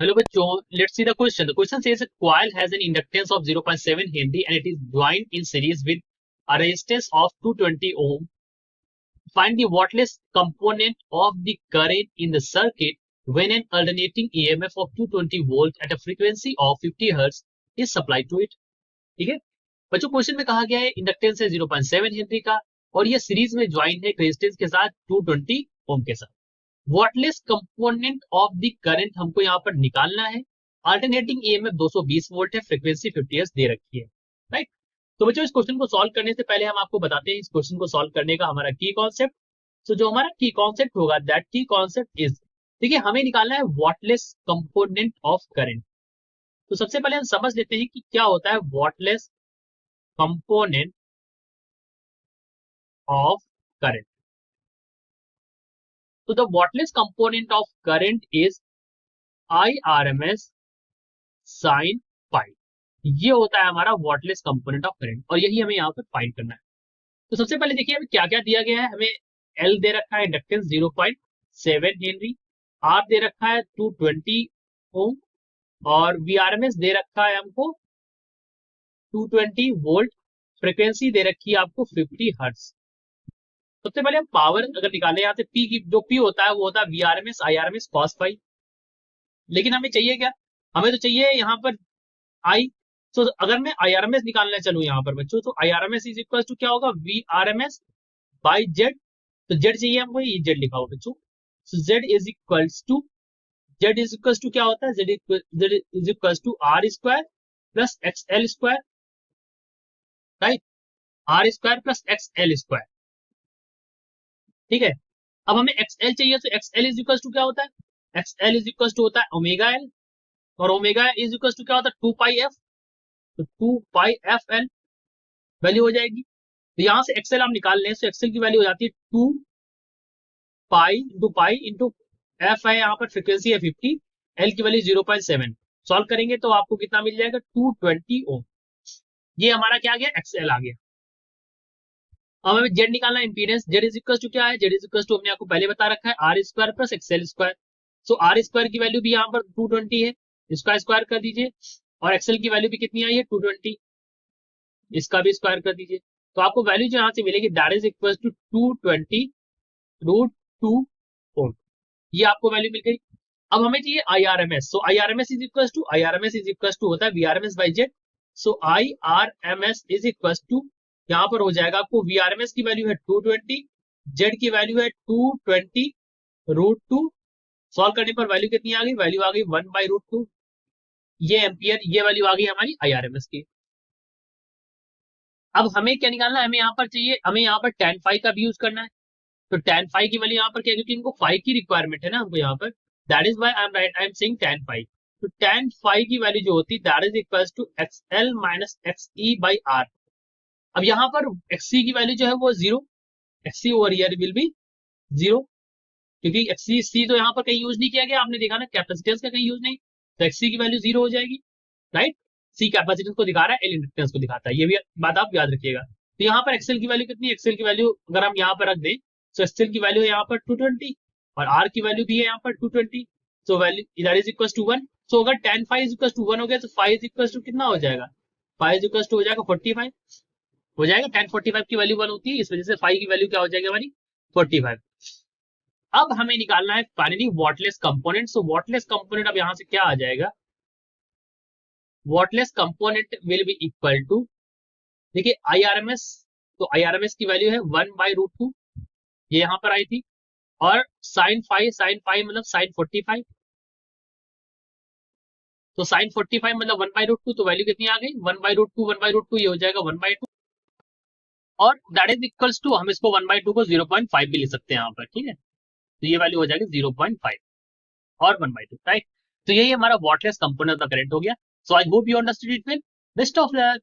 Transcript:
Hello बच्चों, let's see the question. The question says a coil has an inductance of 0.7 Henry and it is joined in series with a resistance of 220 ohm. Find the wattless component of the current in the circuit when an alternating EMF of 220 volt at a frequency of 50 Hz is supplied to it. ठीक है बच्चों, question में कहा गया है inductance है 0.7 Henry का और ये सीरीज में ज्वाइन है रेजिस्टेंस के साथ 220 ओम के साथ. Wattless component of the current हमको यहाँ पर निकालना है. अल्टरनेटिंग ईएमएफ 220 वोल्ट है, फ्रीक्वेंसी 50 हर्ट्ज दे रखी है. राइट. तो बच्चों इस क्वेश्चन को सॉल्व करने से पहले हम आपको बताते हैं इस क्वेश्चन को सॉल्व करने का हमारा की कॉन्सेप्ट. तो जो हमारा की कॉन्सेप्ट होगा दैट की कॉन्सेप्ट इज, देखिए हमें निकालना है वॉटलेस कंपोनेंट ऑफ करंट. तो सबसे पहले हम समझ लेते हैं कि क्या होता है वॉटलेस कंपोनेंट ऑफ करंट. तो the wattless component of current is IRMS sine phi. ये होता है हमारा वॉटलेस कंपोनेंट ऑफ करंट और यही हमें यहाँ पर फाइंड करना है. तो सबसे पहले देखिए हमें क्या क्या दिया गया है. हमें L दे रखा है इंडक्टेंस 0.7 हेनरी, R दे रखा है 220 ओम और VRMS दे रखा है हमको 220 वोल्ट, फ्रीक्वेंसी दे रखी है आपको 50 हर्ट्ज. सबसे पहले हम पावर अगर निकाले यहाँ से P की जो P होता है वो होता है VRMS IRMS cos फाई. लेकिन हमें चाहिए क्या, हमें तो चाहिए यहाँ पर आई. तो अगर मैं IRMS निकालना चलूं यहाँ पर बच्चों तो IRMS इज इक्वल टू क्या होगा VRMS बाई जेड. तो जेड चाहिए हमको, ये जेड लिखा हुआ बच्चों. So Z is equal to क्या होता है, Z is equal to R square plus X L square. Right, R square plus X L square. ठीक है, अब हमें एक्स एल चाहिए तो X L is equal to क्या होता है, X L is equal to होता है ओमेगा एल और ओमेगा इज इक्वल टू क्या होता है 2 पाई एफ. तो 2 पाई एफ एल वैल्यू हो जाएगी. तो यहां से एक्सएल हम निकाल लें तो एक्सएल की वैल्यू हो जाती है 2 पाई इंटू एफ है यहाँ पर फ्रीक्वेंसी है 50, एल की वैल्यू 0.7. सॉल्व करेंगे तो आपको कितना मिल जाएगा 220 ओम. ये हमारा क्या आ गया, एक्सएल आ गया. अब हमें जेड निकालना है, impedance. Z is equal to क्या है, जेड इज इक्वल टू हमने आपको पहले बता रखा है R square plus X L square. So R square की वैल्यू भी यहाँ पर 220 है, इसका स्क्वायर कर दीजिए और एक्सएल की वैल्यू भी कितनी आई है 220, इसका भी स्क्वायर कर दीजिए. तो आपको वैल्यू जो यहाँ से मिलेगी that is equal to 220 root 2 ohm. ये आपको वैल्यू मिल गई. अब हमें चाहिए IRMS. So IRMS is equal to होता है VRMS by Z. So IRMS is equal to यहाँ पर हो जाएगा आपको VRMS की वैल्यू है 220, जेड की वैल्यू है 220 रूट 2. सॉल्व करने पर वैल्यू कितनी आ गई, वैल्यू आ गई 1 बाई रूट 2. ये एम्पियर, ये वैल्यू आ गई हमारी IRMS की. अब हमें क्या निकालना है, हमें यहाँ पर चाहिए, हमें यहाँ पर tan फाई का भी यूज करना है. तो tan फाई की वैल्यू यहाँ पर क्या, क्योंकि इनको फाई की रिक्वायरमेंट है ना हमको यहाँ पर, that is why I am saying tan phi. तो tan फाई की वैल्यू जो होती है that is equal to XL minus XE by R. अब यहाँ पर XC की वैल्यू जो है वो zero, XC over here will be zero, क्योंकि XC तो यहाँ पर कहीं यूज नहीं किया गया, आपने देखा ना कैपेसिटेंस का कहीं यूज नहीं, तो XC की वैल्यू जीरो हो जाएगी. राइट, सी कैपेसिटेंस को दिखा रहा है, एल इंडक्टेंस को दिखाता है, ये भी बात आप याद रखिएगा. तो यहाँ पर एक्सएल की वैल्यू कितनी है, एक्सएल की वैल्यू अगर हम यहाँ पर रख दें तो एक्सएल की वैल्यू है यहाँ पर 220 और आर की वैल्यू भी है यहाँ पर 220. सो वैल्यू इधर इज इक्वल टू 1. सो अगर tan phi is equal to 1 हो गया तो फाइव इज इक्वल टू कितना हो जाएगा, फाइव इज इक्वल टू हो जाएगा 45 हो जाएगा. tan 45 की वैल्यू 1 होती है, इस वजह से फाइव की वैल्यू क्या हो जाएगी हमारी 45. अब हमें निकालना है finally wattless component. So wattless component अब यहाँ से क्या आ जाएगा, wattless component will be equal to, देखिए IRMS, तो IRMS की वैल्यू है 1 बाई रूट 2, ये यहां पर आई थी, और साइन फाइव मतलब साइन 45. तो साइन 45 मतलब 1 बाई रूट 2, तो वैल्यू कितनी आ गई 1 बाई रूट 2, 1 बाई रूट 2 ये हो जाएगा 1 बाई 2 और दैट इज इक्वल्स टू, हम इसको 1 बाई 2 को 0.5 भी लिख सकते हैं यहाँ पर. ठीक है, तो ये वैल्यू हो जाएगी 0.5 और 1 बाई 2. राइट, तो यही हमारा wattless component of the current हो गया. So I hope you understood it well. Best of luck.